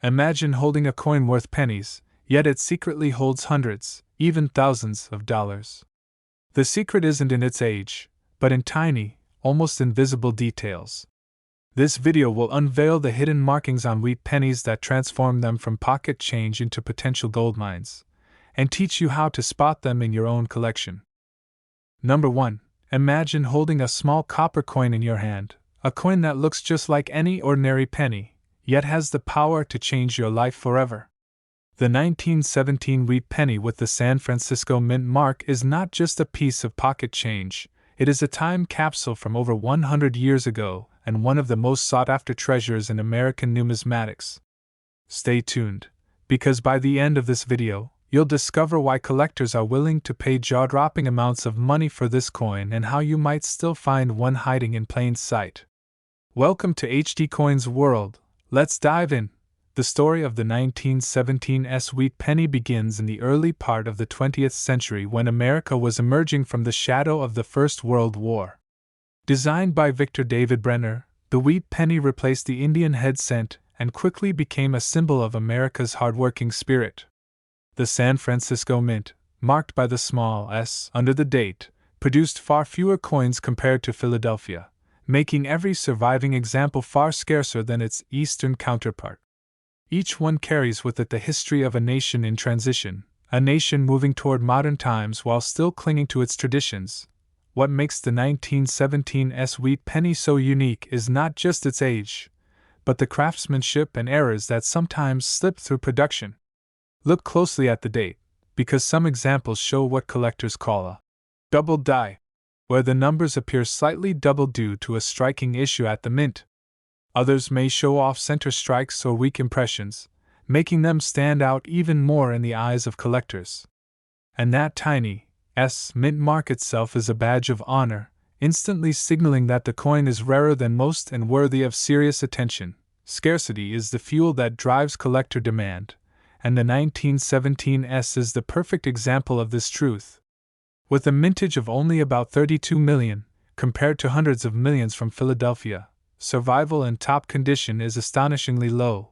Imagine holding a coin worth pennies, yet it secretly holds hundreds, even thousands of dollars. The secret isn't in its age, but in tiny, almost invisible details. This video will unveil the hidden markings on wheat pennies that transform them from pocket change into potential gold mines, and teach you how to spot them in your own collection. Number 1. Imagine holding a small copper coin in your hand, a coin that looks just like any ordinary penny, yet has the power to change your life forever. The 1917 wheat penny with the San Francisco Mint mark is not just a piece of pocket change, it is a time capsule from over 100 years ago and one of the most sought-after treasures in American numismatics. Stay tuned, because by the end of this video, you'll discover why collectors are willing to pay jaw-dropping amounts of money for this coin and how you might still find one hiding in plain sight. Welcome to HD Coin's world. Let's dive in. The story of the 1917 wheat penny begins in the early part of the 20th century when America was emerging from the shadow of the First World War. Designed by Victor David Brenner, the wheat penny replaced the Indian head cent and quickly became a symbol of America's hardworking spirit. The San Francisco Mint, marked by the small s under the date, produced far fewer coins compared to Philadelphia, making every surviving example far scarcer than its eastern counterpart. Each one carries with it the history of a nation in transition, a nation moving toward modern times while still clinging to its traditions. What makes the 1917 wheat penny so unique is not just its age, but the craftsmanship and errors that sometimes slip through production. Look closely at the date, because some examples show what collectors call a double die, where the numbers appear slightly doubled due to a striking issue at the mint. Others may show off-center strikes or weak impressions, making them stand out even more in the eyes of collectors. And that tiny mint mark itself is a badge of honor, instantly signaling that the coin is rarer than most and worthy of serious attention. Scarcity is the fuel that drives collector demand, and the 1917 is the perfect example of this truth. With a mintage of only about 32 million, compared to hundreds of millions from Philadelphia, survival in top condition is astonishingly low.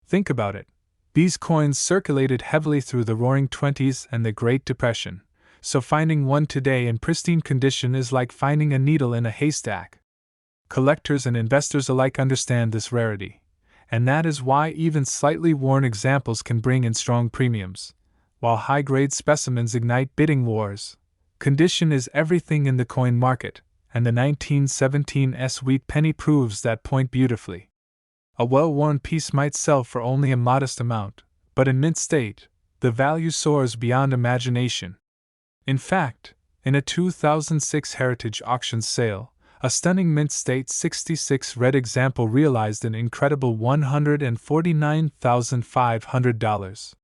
Think about it. These coins circulated heavily through the Roaring Twenties and the Great Depression, so finding one today in pristine condition is like finding a needle in a haystack. Collectors and investors alike understand this rarity, and that is why even slightly worn examples can bring in strong premiums, while high-grade specimens ignite bidding wars. Condition is everything in the coin market, and the 1917 wheat penny proves that point beautifully. A well-worn piece might sell for only a modest amount, but in mint state, the value soars beyond imagination. In fact, in a 2006 Heritage Auctions sale, a stunning mint state 66 red example realized an incredible $149,500.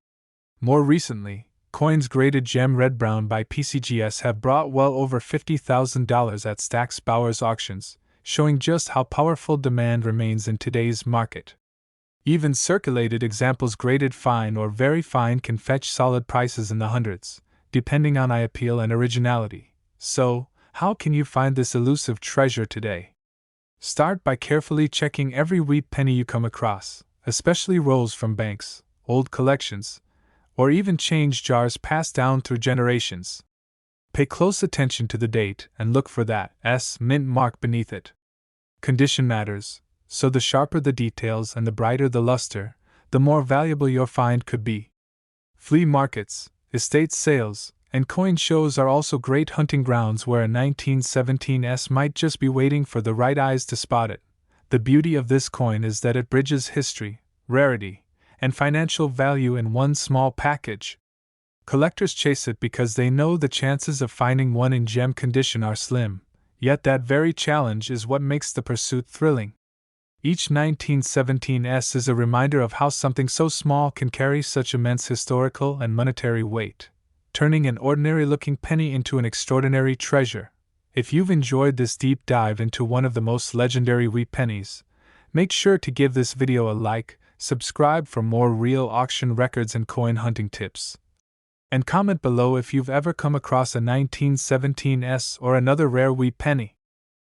More recently, coins graded gem red-brown by PCGS have brought well over $50,000 at Stack's Bowers auctions, showing just how powerful demand remains in today's market. Even circulated examples graded fine or very fine can fetch solid prices in the hundreds, depending on eye appeal and originality. So, how can you find this elusive treasure today? Start by carefully checking every wheat penny you come across, especially rolls from banks, old collections, or even change jars passed down through generations. Pay close attention to the date and look for that mint mark beneath it. Condition matters, so the sharper the details and the brighter the luster, the more valuable your find could be. Flea markets, estate sales, and coin shows are also great hunting grounds where a 1917 might just be waiting for the right eyes to spot it. The beauty of this coin is that it bridges history, rarity, and financial value in one small package. Collectors chase it because they know the chances of finding one in gem condition are slim, yet that very challenge is what makes the pursuit thrilling. Each 1917 is a reminder of how something so small can carry such immense historical and monetary weight, turning an ordinary-looking penny into an extraordinary treasure. If you've enjoyed this deep dive into one of the most legendary wheat pennies, make sure to give this video a like, subscribe for more real auction records and coin hunting tips, and comment below if you've ever come across a 1917 or another rare wheat penny.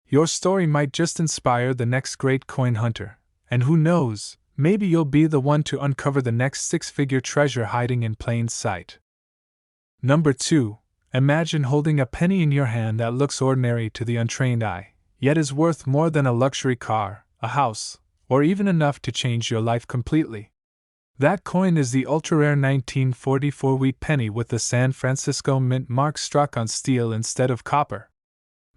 Your story might just inspire the next great coin hunter, and who knows, Maybe you'll be the one to uncover the next six-figure treasure hiding in plain sight. Number 2. Imagine holding a penny in your hand that looks ordinary to the untrained eye, yet is worth more than a luxury car, a house, or even enough to change your life completely. That coin is the ultra-rare 1944 Wheat Penny with the San Francisco Mint mark struck on steel instead of copper.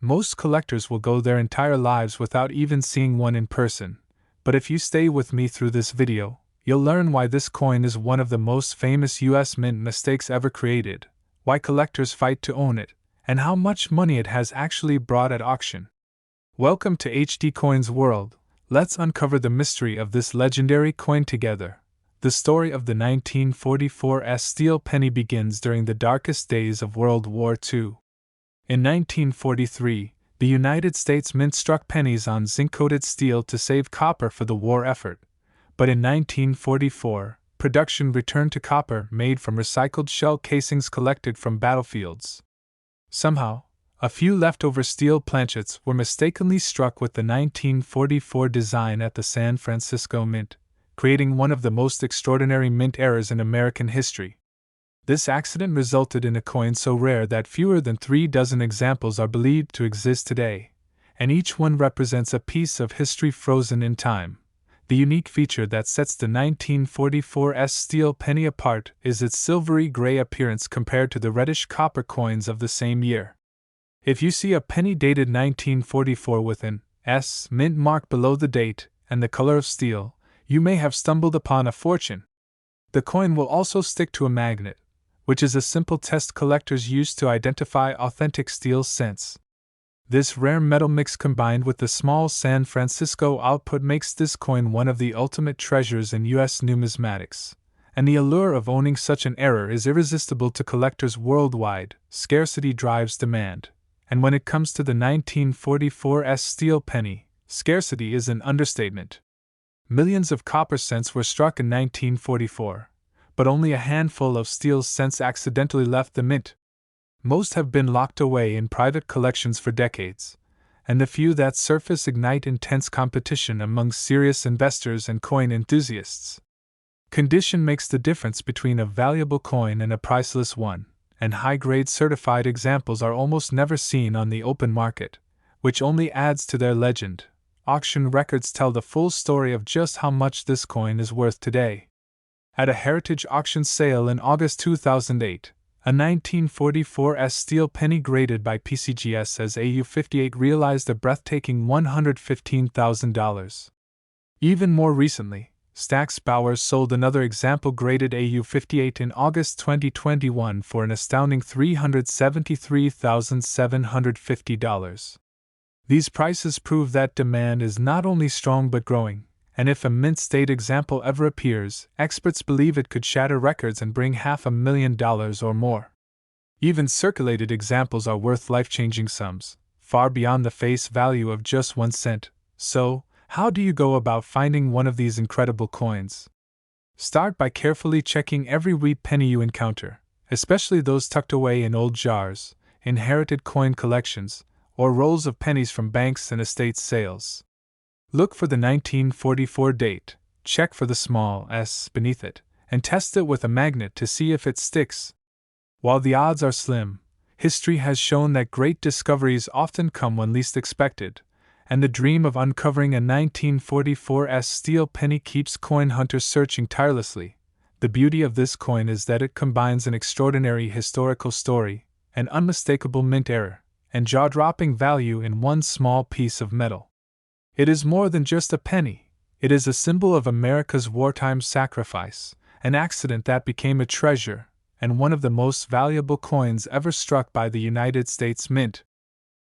Most collectors will go their entire lives without even seeing one in person, but if you stay with me through this video, you'll learn why this coin is one of the most famous US mint mistakes ever created, why collectors fight to own it, and how much money it has actually brought at auction. Welcome to HD Coin's world. Let's uncover the mystery of this legendary coin together. The story of the 1944 steel penny begins during the darkest days of World War II. In 1943, the United States Mint struck pennies on zinc-coated steel to save copper for the war effort. But in 1944, production returned to copper made from recycled shell casings collected from battlefields. Somehow, a few leftover steel planchets were mistakenly struck with the 1944 design at the San Francisco Mint, creating one of the most extraordinary mint errors in American history. This accident resulted in a coin so rare that fewer than 3 dozen examples are believed to exist today, and each one represents a piece of history frozen in time. The unique feature that sets the 1944 steel penny apart is its silvery gray appearance compared to the reddish copper coins of the same year. If you see a penny dated 1944 with an S mint mark below the date and the color of steel, you may have stumbled upon a fortune. The coin will also stick to a magnet, which is a simple test collectors use to identify authentic steel cents. This rare metal mix combined with the small San Francisco output makes this coin one of the ultimate treasures in US numismatics, and the allure of owning such an error is irresistible to collectors worldwide. Scarcity drives demand, and when it comes to the 1944 steel penny, scarcity is an understatement. Millions of copper cents were struck in 1944, but only a handful of steel cents accidentally left the mint. Most have been locked away in private collections for decades, and the few that surface ignite intense competition among serious investors and coin enthusiasts. Condition makes the difference between a valuable coin and a priceless one, and high-grade certified examples are almost never seen on the open market, which only adds to their legend. Auction records tell the full story of just how much this coin is worth today. At a heritage auction sale in August 2008, a 1944 steel penny graded by PCGS as AU58 realized a breathtaking $115,000. Even more recently, Stack's Bowers sold another example graded AU58 in August 2021 for an astounding $373,750. These prices prove that demand is not only strong but growing, and if a mint state example ever appears, experts believe it could shatter records and bring $500,000 or more. Even circulated examples are worth life-changing sums, far beyond the face value of just 1 cent. So, how do you go about finding one of these incredible coins? Start by carefully checking every wheat penny you encounter, especially those tucked away in old jars, inherited coin collections, or rolls of pennies from banks and estate sales. Look for the 1944 date, check for the small s beneath it, and test it with a magnet to see if it sticks. While the odds are slim, history has shown that great discoveries often come when least expected, and the dream of uncovering a 1944 steel penny keeps coin hunters searching tirelessly. The beauty of this coin is that it combines an extraordinary historical story, an unmistakable mint error, and jaw-dropping value in one small piece of metal. It is more than just a penny, it is a symbol of America's wartime sacrifice, an accident that became a treasure, and one of the most valuable coins ever struck by the United States Mint.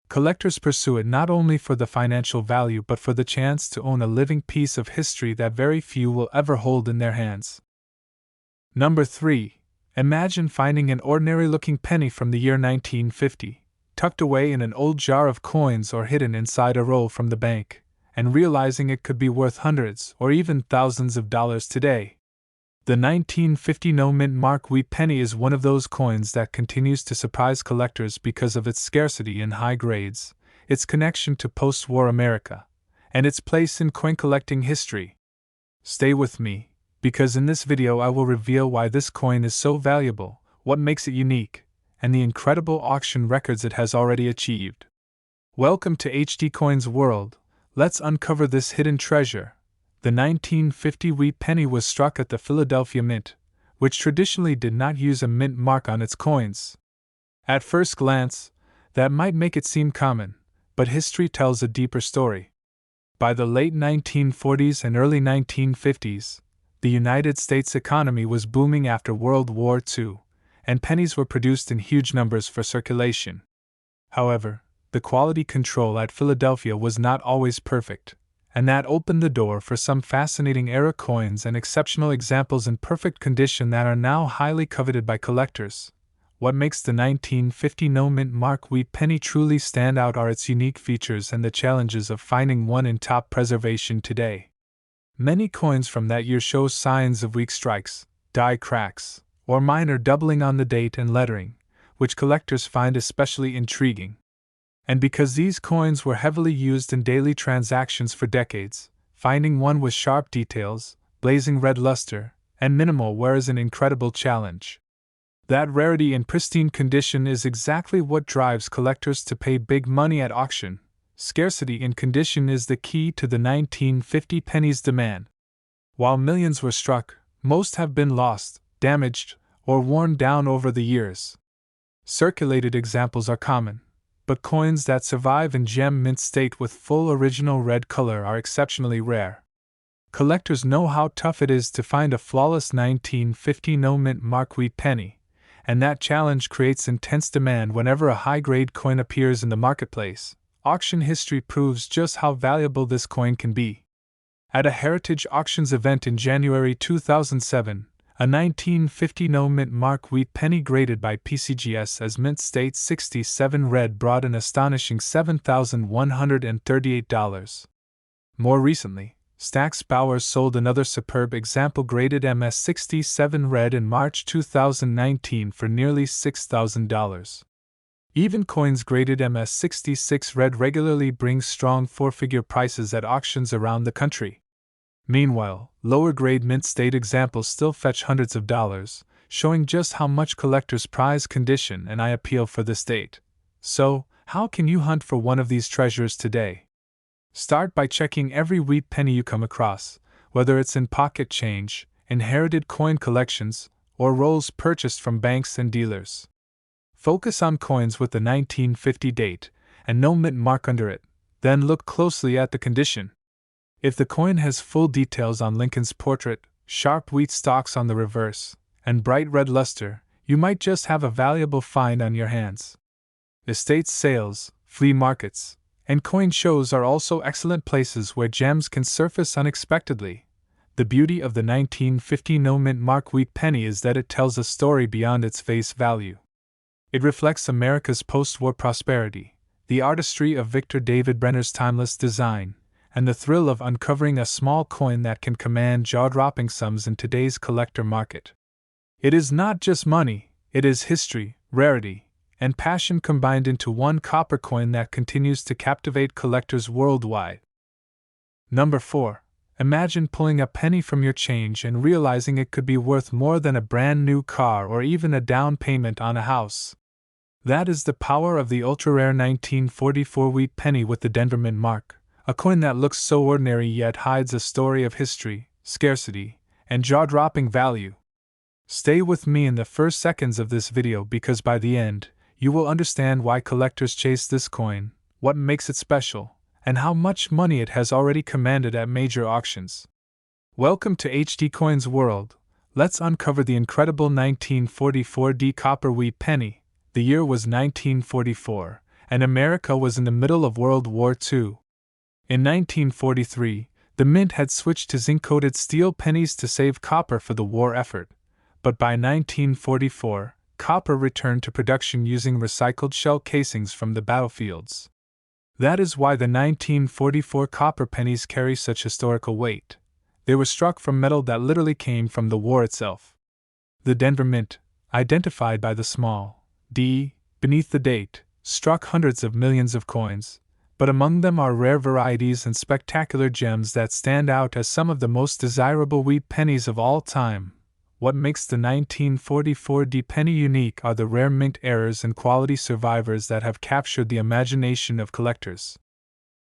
Collectors pursue it not only for the financial value but for the chance to own a living piece of history that very few will ever hold in their hands. Number 3. Imagine finding an ordinary-looking penny from the year 1950. Tucked away in an old jar of coins or hidden inside a roll from the bank, and realizing it could be worth hundreds or even thousands of dollars today. The 1950 no-mint mark Wheat Penny is one of those coins that continues to surprise collectors because of its scarcity in high grades, its connection to post-war America, and its place in coin collecting history. Stay with me, because in this video I will reveal why this coin is so valuable, what makes it unique, and the incredible auction records it has already achieved. Welcome to HD Coin's world. Let's uncover this hidden treasure. The 1950 Wheat Penny was struck at the Philadelphia Mint, which traditionally did not use a mint mark on its coins. At first glance, that might make it seem common, but history tells a deeper story. By the late 1940s and early 1950s, the United States economy was booming after World War II, and pennies were produced in huge numbers for circulation. However, the quality control at Philadelphia was not always perfect, and that opened the door for some fascinating era coins and exceptional examples in perfect condition that are now highly coveted by collectors. What makes the 1950 no-mint mark Wheat Penny truly stand out are its unique features and the challenges of finding one in top preservation today. Many coins from that year show signs of weak strikes, die cracks, or minor doubling on the date and lettering, which collectors find especially intriguing. And because these coins were heavily used in daily transactions for decades, finding one with sharp details, blazing red luster, and minimal wear is an incredible challenge. That rarity in pristine condition is exactly what drives collectors to pay big money at auction. Scarcity in condition is the key to the 1950 penny's demand. While millions were struck, most have been lost, damaged, or worn down over the years. Circulated examples are common, but coins that survive in gem mint state with full original red color are exceptionally rare. Collectors know how tough it is to find a flawless 1950 no-mint mark Wheat Penny, and that challenge creates intense demand whenever a high-grade coin appears in the marketplace. Auction history proves just how valuable this coin can be. At a Heritage Auctions event in January 2007, a 1950 no-mint mark Wheat Penny graded by PCGS as mint state 67 red brought an astonishing $7,138. More recently, Stack's Bowers sold another superb example graded MS67 red in March 2019 for nearly $6,000. Even coins graded MS66 red regularly bring strong four-figure prices at auctions around the country. Meanwhile, lower-grade mint state examples still fetch hundreds of dollars, showing just how much collectors prize condition and eye appeal for this date. So, how can you hunt for one of these treasures today? Start by checking every Wheat Penny you come across, whether it's in pocket change, inherited coin collections, or rolls purchased from banks and dealers. Focus on coins with the 1950 date and no mint mark under it, then look closely at the condition. If the coin has full details on Lincoln's portrait, sharp wheat stalks on the reverse, and bright red luster, you might just have a valuable find on your hands. Estate sales, flea markets, and coin shows are also excellent places where gems can surface unexpectedly. The beauty of the 1950 no-mint mark Wheat Penny is that it tells a story beyond its face value. It reflects America's post-war prosperity, the artistry of Victor David Brenner's timeless design, and the thrill of uncovering a small coin that can command jaw-dropping sums in today's collector market. It is not just money, it is history, rarity, and passion combined into one copper coin that continues to captivate collectors worldwide. Number 4. Imagine pulling a penny from your change and realizing it could be worth more than a brand new car or even a down payment on a house. That is the power of the ultra-rare 1944 Wheat Penny with the Denver Mint mark, a coin that looks so ordinary yet hides a story of history, scarcity, and jaw-dropping value. Stay with me in the first seconds of this video because by the end, you will understand why collectors chase this coin, what makes it special, and how much money it has already commanded at major auctions. Welcome to HD Coin's world. Let's uncover the incredible 1944 D copper Wheat Penny. The year was 1944, and America was in the middle of World War II. In 1943, the Mint had switched to zinc-coated steel pennies to save copper for the war effort, but by 1944, copper returned to production using recycled shell casings from the battlefields. That is why the 1944 copper pennies carry such historical weight. They were struck from metal that literally came from the war itself. The Denver Mint, identified by the small d beneath the date, struck hundreds of millions of coins, but among them are rare varieties and spectacular gems that stand out as some of the most desirable wheat pennies of all time. What makes the 1944 D penny unique are the rare mint errors and quality survivors that have captured the imagination of collectors.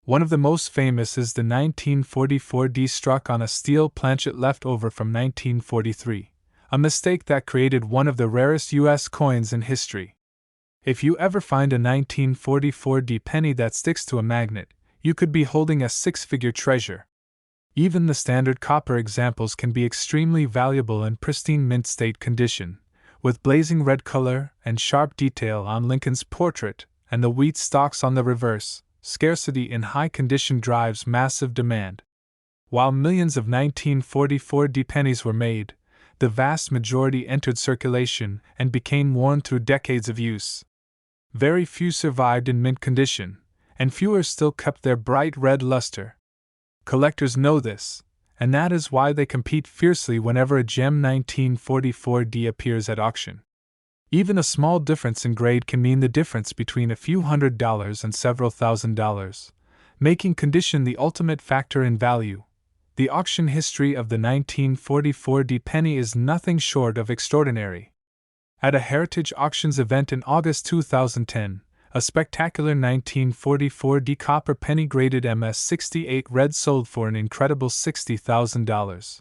One of the most famous is the 1944 D struck on a steel planchet left over from 1943, a mistake that created one of the rarest U.S. coins in history. If you ever find a 1944 D penny that sticks to a magnet, you could be holding a six-figure treasure. Even the standard copper examples can be extremely valuable in pristine mint state condition, with blazing red color and sharp detail on Lincoln's portrait and the wheat stalks on the reverse. Scarcity in high condition drives massive demand. While millions of 1944 D pennies were made, the vast majority entered circulation and became worn through decades of use. Very few survived in mint condition, and fewer still kept their bright red luster. Collectors know this, and that is why they compete fiercely whenever a gem 1944 D appears at auction. Even a small difference in grade can mean the difference between a few $100s and several $1,000s, making condition the ultimate factor in value. The auction history of the 1944 D penny is nothing short of extraordinary. At a Heritage Auctions event in August 2010, a spectacular 1944 D copper penny graded MS-68 red sold for an incredible $60,000.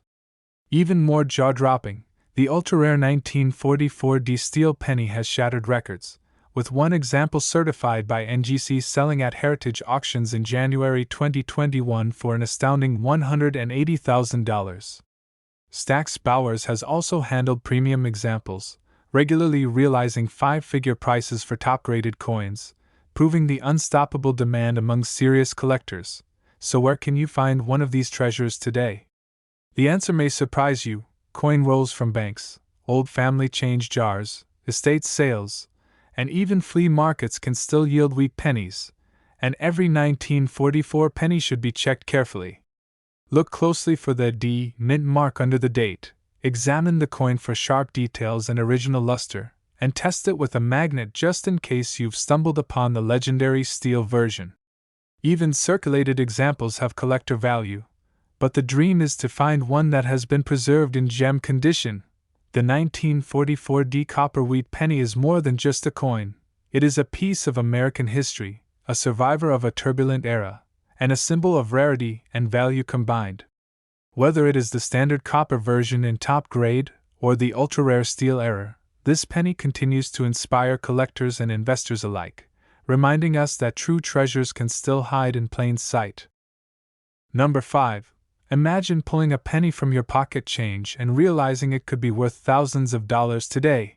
Even more jaw-dropping, the ultra-rare 1944 D steel penny has shattered records, with one example certified by NGC selling at Heritage Auctions in January 2021 for an astounding $180,000. Stax Bowers has also handled premium examples, regularly realizing five-figure prices for top-graded coins, proving the unstoppable demand among serious collectors. So where can you find one of these treasures today? The answer may surprise you. Coin rolls from banks, old family change jars, estate sales, and even flea markets can still yield wheat pennies, and every 1944 penny should be checked carefully. Look closely for the D mint mark under the date, examine the coin for sharp details and original luster, and test it with a magnet just in case you've stumbled upon the legendary steel version. Even circulated examples have collector value, but the dream is to find one that has been preserved in gem condition. The 1944 D copper wheat penny is more than just a coin. It is a piece of American history, a survivor of a turbulent era, and a symbol of rarity and value combined. Whether it is the standard copper version in top grade or the ultra-rare steel era, this penny continues to inspire collectors and investors alike, reminding us that true treasures can still hide in plain sight. Number 5. Imagine pulling a penny from your pocket change and realizing it could be worth thousands of dollars today.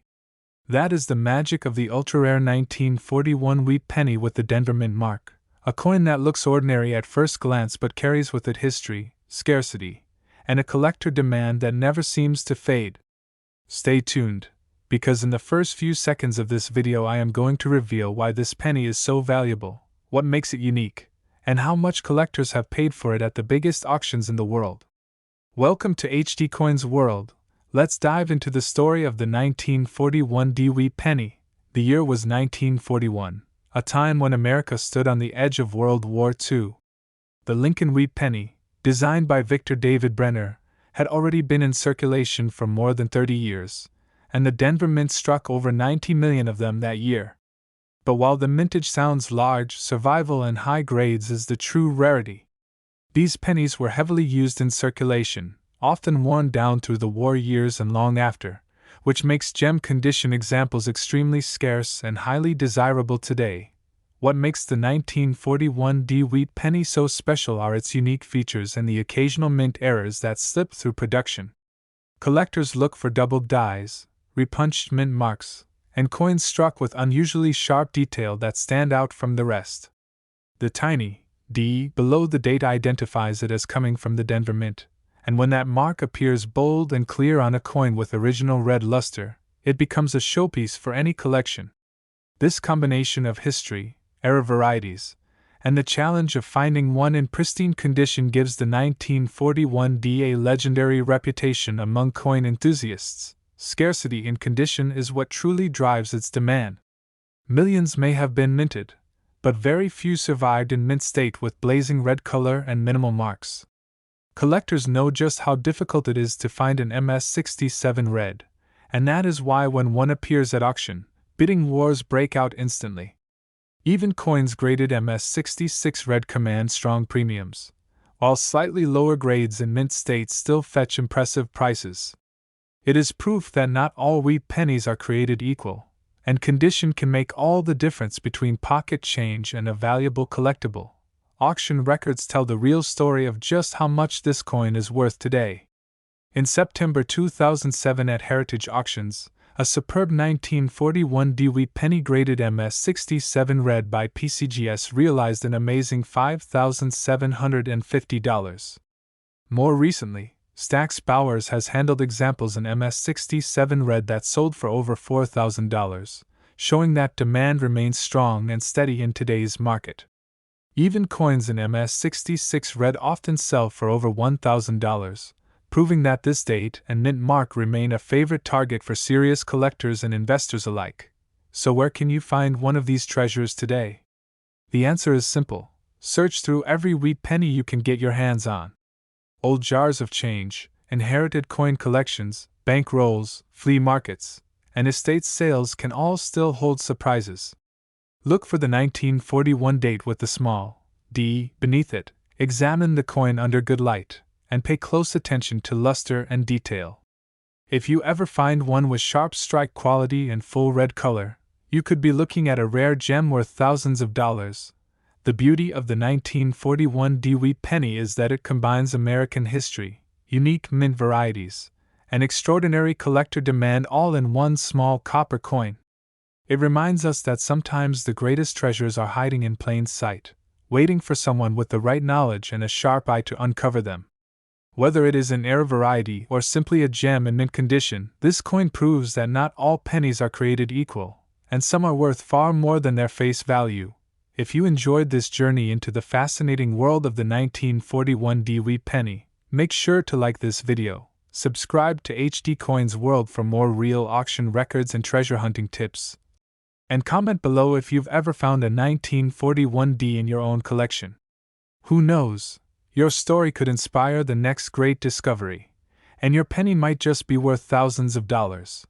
That is the magic of the ultra-rare 1941 wheat penny with the Denver Mint mark, a coin that looks ordinary at first glance but carries with it history, scarcity, and a collector demand that never seems to fade. Stay tuned, because in the first few seconds of this video I am going to reveal why this penny is so valuable, what makes it unique, and how much collectors have paid for it at the biggest auctions in the world. Welcome to HD Coins World. Let's dive into the story of the 1941 D wheat penny. The year was 1941, a time when America stood on the edge of World War II. The Lincoln wheat penny, designed by Victor David Brenner, had already been in circulation for more than 30 years, and the Denver Mint struck over 90 million of them that year. But while the mintage sounds large, survival and high grades is the true rarity. These pennies were heavily used in circulation, often worn down through the war years and long after, which makes gem condition examples extremely scarce and highly desirable today. What makes the 1941 D wheat penny so special are its unique features and the occasional mint errors that slip through production. Collectors look for doubled dies, repunched mint marks, and coins struck with unusually sharp detail that stand out from the rest. The tiny D below the date identifies it as coming from the Denver Mint, and when that mark appears bold and clear on a coin with original red luster, it becomes a showpiece for any collection. This combination of history, era varieties, and the challenge of finding one in pristine condition gives the 1941 D a legendary reputation among coin enthusiasts. Scarcity in condition is what truly drives its demand. Millions may have been minted, but very few survived in mint state with blazing red color and minimal marks. Collectors know just how difficult it is to find an MS-67 red, and that is why when one appears at auction, bidding wars break out instantly. Even coins graded MS-66 red command strong premiums, while slightly lower grades in mint state still fetch impressive prices. It is proof that not all wheat pennies are created equal, and condition can make all the difference between pocket change and a valuable collectible. Auction records tell the real story of just how much this coin is worth today. In September 2007 at Heritage Auctions, a superb 1941 Wheat penny graded MS-67 red by PCGS realized an amazing $5,750. More recently, Stax Bowers has handled examples in MS-67 red that sold for over $4,000, showing that demand remains strong and steady in today's market. Even coins in MS-66 red often sell for over $1,000, proving that this date and mint mark remain a favorite target for serious collectors and investors alike. So where can you find one of these treasures today? The answer is simple. Search through every wheat penny you can get your hands on. Old jars of change, inherited coin collections, bank rolls, flea markets, and estate sales can all still hold surprises. Look for the 1941 date with the small d beneath it, examine the coin under good light, and pay close attention to luster and detail. If you ever find one with sharp strike quality and full red color, you could be looking at a rare gem worth thousands of dollars. The beauty of the 1941 Wheat penny is that it combines American history, unique mint varieties, and extraordinary collector demand all in one small copper coin. It reminds us that sometimes the greatest treasures are hiding in plain sight, waiting for someone with the right knowledge and a sharp eye to uncover them. Whether it is an rare variety or simply a gem in mint condition, this coin proves that not all pennies are created equal, and some are worth far more than their face value. If you enjoyed this journey into the fascinating world of the 1941 Wheat penny, make sure to like this video, subscribe to HD Coins World for more real auction records and treasure hunting tips, and comment below if you've ever found a 1941 in your own collection. Who knows? Your story could inspire the next great discovery, and your penny might just be worth thousands of dollars.